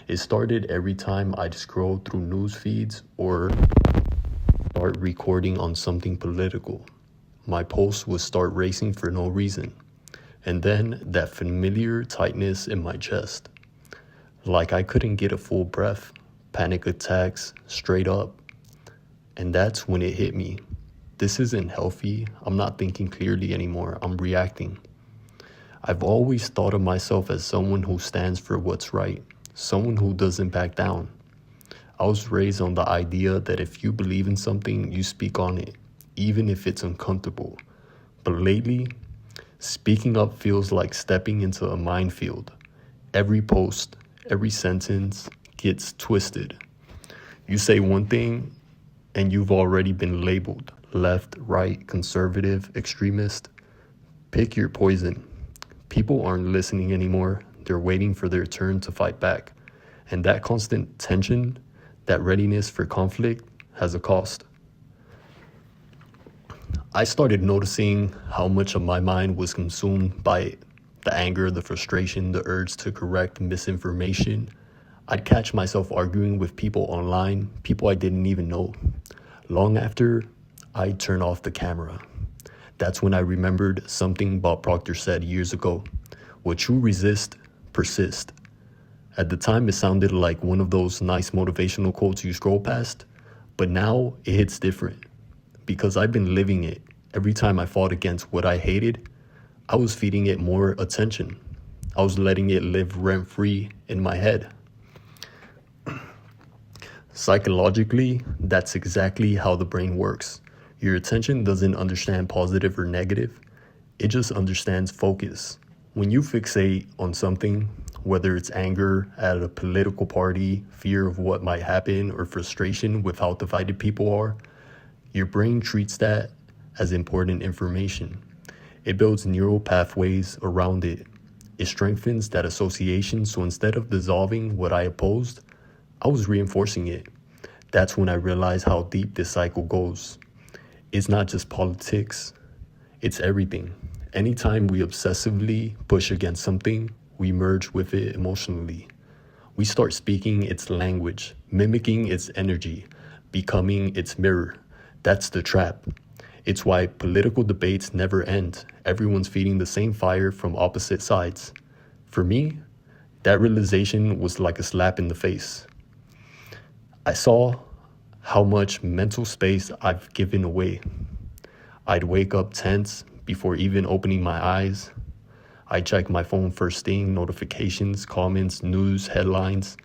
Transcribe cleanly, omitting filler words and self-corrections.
It started every time I'd scroll through news feeds or start recording on something political. My pulse would start racing for no reason. And then that familiar tightness in my chest. Like I couldn't get a full breath. Panic attacks, straight up. And that's when it hit me. This isn't healthy. I'm not thinking clearly anymore. I'm reacting. I've always thought of myself as someone who stands for what's right, someone who doesn't back down. I was raised on the idea that if you believe in something, you speak on it, even if it's uncomfortable. But lately, speaking up feels like stepping into a minefield. Every post, every sentence gets twisted. You say one thing, and you've already been labeled left, right, conservative, extremist. Pick your poison. People aren't listening anymore. They're waiting for their turn to fight back. And that constant tension, that readiness for conflict, has a cost. I started noticing how much of my mind was consumed by the anger, the frustration, the urge to correct misinformation. I'd catch myself arguing with people online, people I didn't even know. Long after, I'd turn off the camera. That's when I remembered something Bob Proctor said years ago. What you resist, persist. At the time, it sounded like one of those nice motivational quotes you scroll past, but now it hits different because I've been living it. Every time I fought against what I hated, I was feeding it more attention. I was letting it live rent-free in my head. Psychologically, that's exactly how the brain works. Your attention doesn't understand positive or negative. It just understands focus. When you fixate on something, whether it's anger at a political party, fear of what might happen, or frustration with how divided people are, your brain treats that as important information. It builds neural pathways around it. It strengthens that association, so instead of dissolving what I opposed, I was reinforcing it. That's when I realized how deep this cycle goes. It's not just politics, it's everything. Anytime we obsessively push against something, we merge with it emotionally. We start speaking its language, mimicking its energy, becoming its mirror. That's the trap. It's why political debates never end. Everyone's feeding the same fire from opposite sides. For me, that realization was like a slap in the face. I saw how much mental space I've given away. I'd wake up tense before even opening my eyes. I'd check my phone first thing, notifications, comments, news, headlines.